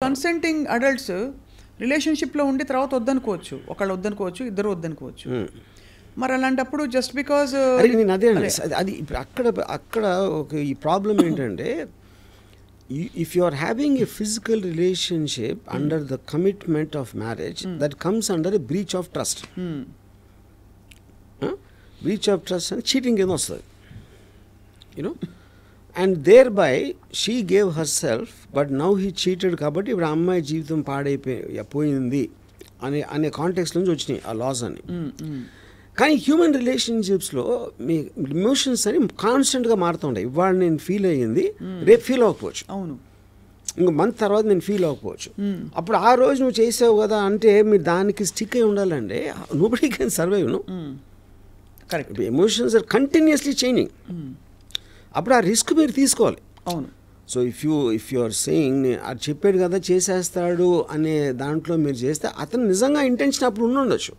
Consenting adults రిలేషన్షిప్లో ఉండి తర్వాత వద్దనుకోవచ్చు, ఒకళ్ళు వద్దనుకోవచ్చు, ఇద్దరు వద్దనుకోవచ్చు. మరి అలాంటప్పుడు జస్ట్ బికాజ్ నేను అదే అది ఇప్పుడు అక్కడ ఒక ఈ ప్రాబ్లం ఏంటంటే, if you are having a physical relationship under the commitment of marriage, that comes under a breach of trust. Breach of trust and cheating ఏదో వస్తుంది, and thereby she gave herself, but now he cheated కాబట్టి ఇప్పుడు అమ్మాయి జీవితం పాడైపోయింది అనే context నుంచి వచ్చినాయి ఆ లాస్ అని. కానీ హ్యూమన్ రిలేషన్షిప్స్లో మీ ఎమోషన్స్ అని కాన్స్టెంట్గా మారుతుంటాయి. ఇవాళ నేను ఫీల్ అయ్యింది, రేపు ఫీల్ అవ్వకపోవచ్చు, అవును, ఇంకో మంత్ తర్వాత నేను ఫీల్ అవ్వకపోవచ్చు. అప్పుడు ఆ రోజు నువ్వు చేసావు కదా అంటే మీరు దానికి స్టిక్ అయి ఉండాలంటే nobody can survive. Correct. Emotions are continuously changing. అప్పుడు ఆ రిస్క్ మీరు తీసుకోవాలి. అవును. So if you are saying అది చెప్పాడు కదా చేసేస్తాడు అనే దాంట్లో మీరు చేస్తే అతను నిజంగా ఇంటెన్షన్ అప్పుడు ఉండొచ్చు,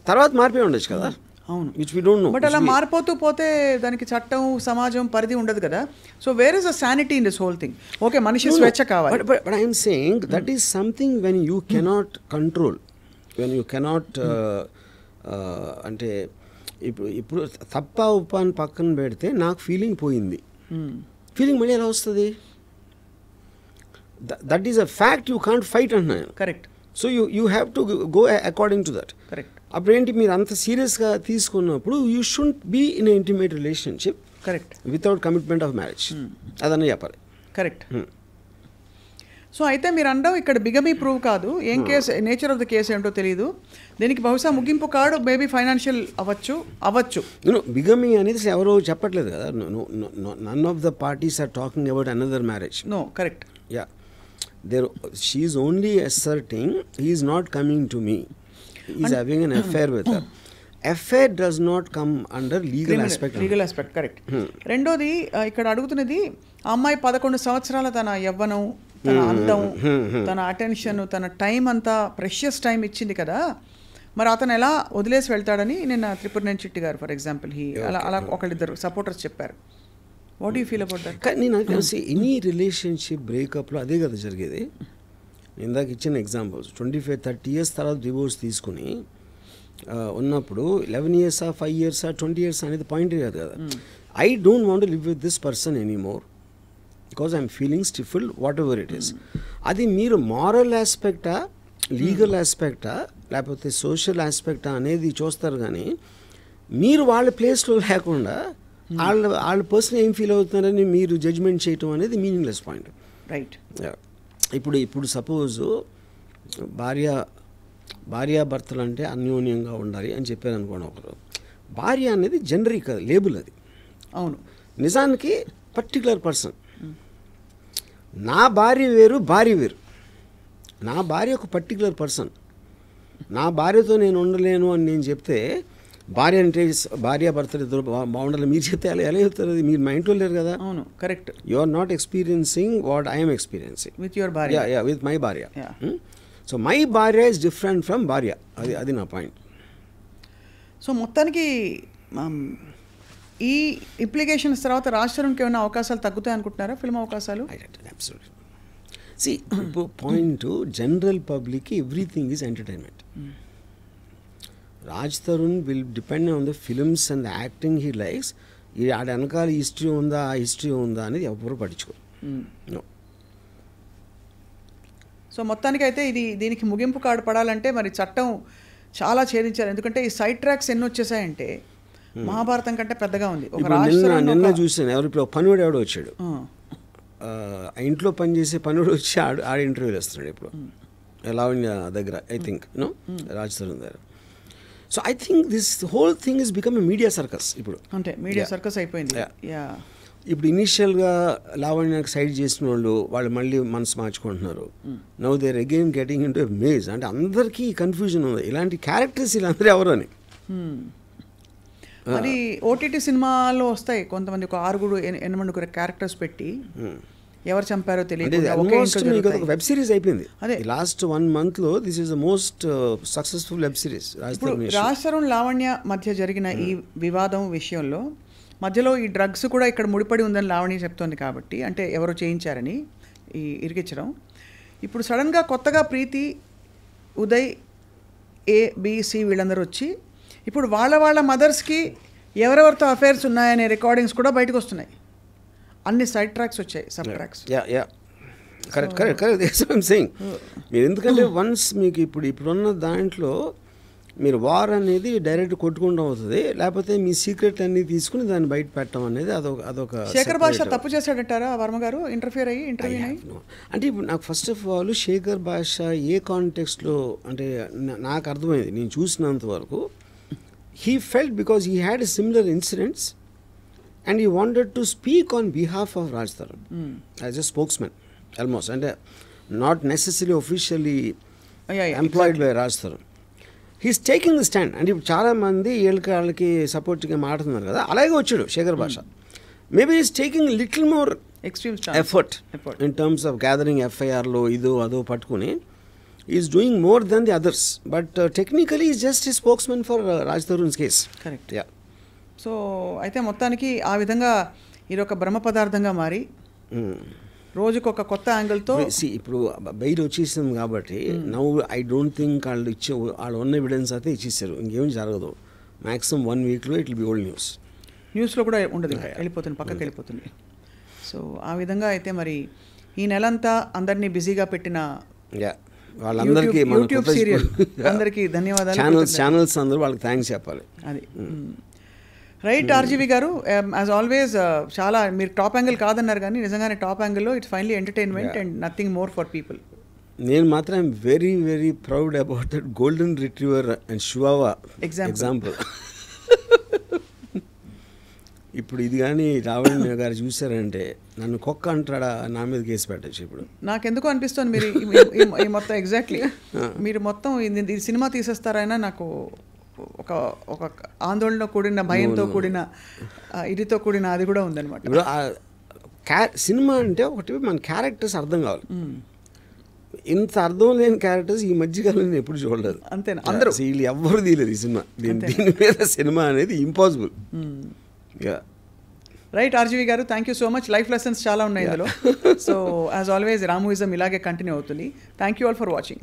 తర్వాత మారిపోయి ఉండొచ్చు కదా. అవును, which we don't know. But అలా మారిపోతూ పోతే దానికి చట్టం, సమాజం పరిధి ఉండదు కదా. So where is the sanity in this whole thing? Okay, మనిషి స్వేచ్ఛ కావాలి, but I'm saying that is something when you cannot control, when you cannot అంటే ఇప్పుడు తప్ప ఉపాన్ని పక్కన పెడితే నాకు ఫీలింగ్ పోయింది, ఫీలింగ్ మళ్ళీ ఎలా వస్తుంది? That is a fact, you can't fight అంటున్నాను. Correct. So you have to go according to that. Correct. అప్పుడు ఏంటి, మీరు అంత సీరియస్గా తీసుకున్నప్పుడు you should be in a intimate relationship. Correct. Without commitment of marriage. అదన్నా చెప్పాలి. కరెక్ట్. సో అయితే మీరు అనడం ఇక్కడ బిగమీ ప్రూవ్ కాదు, ఏం case, nature of the case ఏంటో తెలియదు, దీనికి బహుశా ముగింపు కాడు మేబీ ఫైనాన్షియల్ అవ్వచ్చు. బిగమీ అనేది ఎవరో చెప్పట్లేదు కదా. None of the parties are talking about another marriage. No, correct. Yeah, she is only asserting he is not coming to me, he is having an affair with her. Affair does not come under legal aspect. Correct. రెండోది ఇక్కడ అడుగుతున్నది, ఆ అమ్మాయి 11 సంవత్సరాల తన యవ్వనం, తన అందం, తన అటెన్షన్, తన టైం అంతా ప్రెషియస్ టైం ఇచ్చింది కదా, మరి అతను ఎలా వదిలేసి వెళ్తాడని నిన్న త్రిపురనేని చిట్టి గారు ఫర్ ఎగ్జాంపుల్ అలా ఒకళ్ళిద్దరు సపోర్టర్స్ చెప్పారు. What you feel about that? నేను ఎనీ రిలేషన్షిప్ బ్రేకప్లో అదే కదా జరిగేది. ఇందాక ఇచ్చిన ఎగ్జాంపుల్స్ 25-30 years తర్వాత డివోర్స్ తీసుకుని ఉన్నప్పుడు 11 years 5 years 20 years అనేది పాయింట్ కాదు కదా. I don't want to live with this person anymore because I'm feeling stifled whatever it is. అది మీరు మారల్ ఆస్పెక్టా, లీగల్ ఆస్పెక్టా, లేకపోతే సోషల్ ఆస్పెక్టా అనేది చూస్తారు. కానీ మీరు వాళ్ళ ప్లేస్లో లేకుండా వాళ్ళ పర్సన్ ఏం ఫీల్ అవుతున్నారని మీరు జడ్జ్మెంట్ చేయటం అనేది మీనింగ్లెస్ పాయింట్. రైట్. ఇప్పుడు సపోజు భార్యాభర్తలు అంటే అన్యోన్యంగా ఉండాలి అని చెప్పారు అనుకోండి ఒకరు. భార్య అనేది జనరిక్ లేబుల్ అది. అవును. నిజానికి పర్టికులర్ పర్సన్. నా భార్య వేరు, భార్య వేరు. నా భార్య ఒక పర్టికులర్ పర్సన్. నా భార్యతో నేను ఉండలేను అని నేను చెప్తే, భార్య అంటే భార్యాభర్తలు ఇద్దరు బాగుండాలి మీరు చెప్తే ఎలా చెప్తారు? అది మీరు మా ఇంట్లో లేరు కదా. అవును, correct. You are not experiencing what I'm experiencing with your భార్య. విత్ మై భార్య. సో మై భార్య ఇస్ డిఫరెంట్ ఫ్రమ్ భార్య. అది నా పాయింట్. సో మొత్తానికి ఈ ఇంప్లికేషన్స్ తర్వాత రాష్ట్రానికి ఏమైనా అవకాశాలు తగ్గుతాయి అనుకుంటున్నారా, ఫిల్మ్ అవకాశాలు? See, point general public everything is entertainment. Raj Tarun will depend on the films and the acting he likes. ఆడ వెనకాల హిస్టరీ ఉందా, ఆ హిస్టరీ ఉందా అనేది ఎవరు పట్టించుకో. సో మొత్తానికి అయితే దీనికి ముగింపు కార్డు పడాలంటే మరి చట్టం చాలా ఛేదించారు. ఎందుకంటే ఈ సైడ్ ట్రాక్స్ ఎన్ని వచ్చేసాయంటే మహాభారతం కంటే పెద్దగా ఉంది. నిన్న చూసాను, ఇప్పుడు పనివాడు ఎవడో వచ్చాడు, ఇంట్లో పనిచేసే పనివాడు వచ్చి ఆడ ఇంటర్వ్యూలు వేస్తున్నాడు ఇప్పుడు లావణ్య దగ్గర, ఐ థింక్ రాజ్ తరుణ్ దగ్గర. So I think this whole thing is become a media circus. ఇప్పుడు అంటే మీడియా సర్కస్ అయిపోయింది. ఇప్పుడు ఇనీషియల్గా లావణ్యకు సైడ్ చేసిన వాళ్ళు మళ్ళీ మనసు మార్చుకుంటున్నారు. Now they're again getting into maze. అంటే అందరికీ కన్ఫ్యూజన్ ఉంది, ఇలాంటి క్యారెక్టర్స్ వీళ్ళందరూ ఎవరు అని. మరి ఓటీటీ సినిమాలో వస్తాయి కొంతమంది, ఒక 6-8 క్యారెక్టర్స్ పెట్టి ఎవరు చంపారో తెలియదు. వెబ్ సిరీస్ అయిపోయింది అదే లాస్ట్ 1 month లో. This is the most successful web series. Raj Tarun Lavanya మధ్య జరిగిన ఈ వివాదం విషయంలో మధ్యలో ఈ డ్రగ్స్ కూడా ఇక్కడ ముడిపడి ఉందని లావణ్య చెప్తోంది. కాబట్టి అంటే ఎవరో చేయించారని ఈ ఇరికించడం. ఇప్పుడు సడన్గా కొత్తగా ప్రీతి, ఉదయ్, ABC వీళ్ళందరూ వచ్చి ఇప్పుడు వాళ్ళ మదర్స్కి ఎవరెవరితో అఫైర్స్ ఉన్నాయనే రికార్డింగ్స్ కూడా బయటకు వస్తున్నాయి. అన్ని సైడ్ ట్రాక్స్ వచ్చాయి, సబ్ ట్రాక్స్. Correct saying. మీరు ఎందుకంటే వన్స్ మీకు ఇప్పుడున్న దాంట్లో మీరు వార్ అనేది డైరెక్ట్ కొట్టుకుంటూ అవుతుంది, లేకపోతే మీ సీక్రెట్ అన్ని తీసుకుని దాన్ని బయట పెట్టడం అనేది అదొక శేఖర్ భాష తప్పు చేశాడంటారా వర్మ గారు ఇంటర్ఫియర్ అయ్యి ఇంటర్వ్యూ అయ్యి? అంటే ఇప్పుడు నాకు ఫస్ట్ ఆఫ్ ఆల్ శేఖర్ భాష ఏ కాంటెక్స్ట్లో అంటే నాకు అర్థమైంది, నేను చూసినంత వరకు he felt because he had a similar incidents and he wanted to speak on behalf of Raj Tharoor as a spokesman almost, and not necessarily officially employed by Raj Tharoor. He's taking the stand and ఇప్పుడు చాలా మంది వీళ్ళకి సపోర్ట్గా మాట్లాడుతున్నారు కదా, అలాగే వచ్చాడు Shekhar Basha. Maybe is taking little more extreme effort in terms of gathering ఎఫ్ఐఆర్లో ఇదో అదో పట్టుకుని is doing more than the others, but technically is just ఈ spokesmen for Raj Tarun's case. Correct. So అయితే మొత్తానికి ఆ విధంగా ఇది ఒక బ్రహ్మ పదార్థంగా మారి రోజుకు ఒక కొత్త యాంగిల్తో ఇప్పుడు బయట వచ్చేసింది కాబట్టి నౌ ఐ డోంట్ థింక్ వాళ్ళు ఉన్న ఎవిడెన్స్ అయితే ఇచ్చేసారు, ఇంకేం జరగదు. మ్యాక్సిమం 1 వీక్లో ఇట్ విల్ బి ఓల్డ్ న్యూస్లో కూడా ఉండదు, వెళ్ళిపోతుంది, పక్కకి వెళ్ళిపోతుంది. సో ఆ విధంగా అయితే మరి ఈ నెలంతా అందరినీ బిజీగా పెట్టిన వాళ్ళందరికీ యూట్యూబ్ సీరియల్ అందరికీ ధన్యవాదాలు. ఛానల్స్ అందరూ వాళ్ళకి థ్యాంక్స్ చెప్పాలి. అది రైట్. ఆర్జీవి గారు యాజ్ ఆల్వేస్ చాలా మీరు టాప్ యాంగిల్ కాదన్నారు కానీ నిజంగానే టాప్ యాంగిల్లో it's finally entertainment and nothing more for people. నేను మాత్రం I'm very very proud about that golden retriever and chihuahua example. ఇప్పుడు ఇది కానీ రావణ్ గారు చూసారంటే నన్ను కుక్క అంటాడా, నా మీద కేసు పెట్టచ్చు. ఇప్పుడు నాకెందుకు అనిపిస్తుంది మీరు ఈ మొత్తం ఎగ్జాక్ట్లీ మీరు మొత్తం ఇది సినిమా తీసేస్తారైనా నాకు ఒక ఒక ఆందోళన కూడిన, భయంతో కూడిన, ఇదితో కూడిన అది కూడా ఉందన్నమాట. ఇప్పుడు సినిమా అంటే ఒకటి మన క్యారెక్టర్స్ అర్థం కావాలి. ఇంత అర్థం లేని క్యారెక్టర్స్ ఈ మధ్యకాలంలో నేను ఎప్పుడు చూడలేదు. అంతేనా? అందరూ వీళ్ళు ఎవ్వరు తీయలేదు ఈ సినిమా. దీని మీద సినిమా అనేది ఇంపాసిబుల్. రైట్ ఆర్జీవి గారు, thank you so much. Life lessons చాలా ఉన్నాయి ఇందులో. సో యాజ్ ఆల్వేస్ రామూయిజం ఇలాగే కంటిన్యూ అవుతుంది. Thank you all for watching.